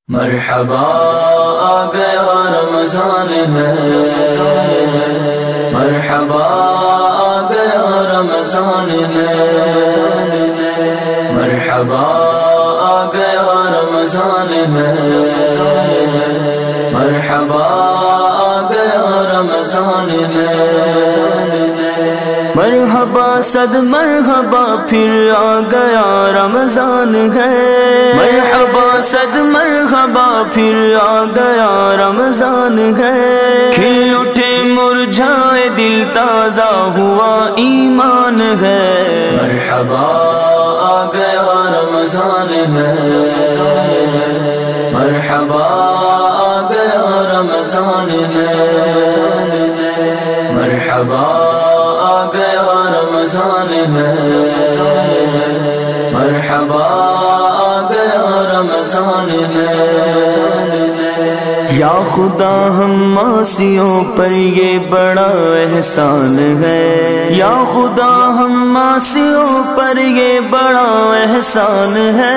مرحبا آ گیا رمضان ہے، مرحبا آ گیا رمضان ہے، مرحبا آ گیا رمضان ہے، مرحبا آ گیا رمضان ہے، مرحبا صد مرحبا پھر آ گیا رمضان ہے، مرحبا صد مرحبا پھر آ گیا رمضان ہے، کھل اٹھے مرجھائے دل تازہ ہوا ایمان ہے، مرحبا آ گیا رمضان ہے، مرحبا آ گیا رمضان ہے، مرحبا آ گیا رمضان ہے، مرحبا آ گیا رمضان ہے، یا خدا ہم معصیوں پر یہ بڑا احسان ہے، یا خدا ہم معصیوں پر یہ بڑا احسان ہے،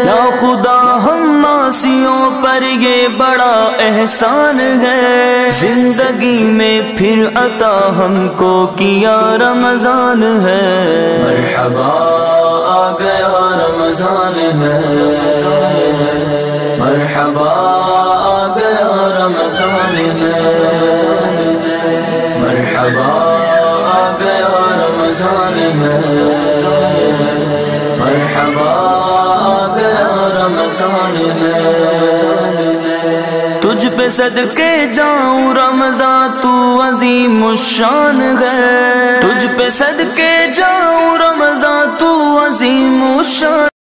یا خدا ہم معصیوں پر یہ بڑا احسان ہے، زندگی میں پھر عطا ہم کو کیا رمضان ہے، مرحبا آ گیا رمضان ہے، مرحبا آ گیا رمضان ہے، مرحبا آ گیا رمضان ہے، مرحبا آ گیا رمضان ہے، تجھ پہ صدقے جاؤں رمضان تو عظیم الشان ہے، تجھ پہ صدقے جاؤں رمضان تو عظیم الشان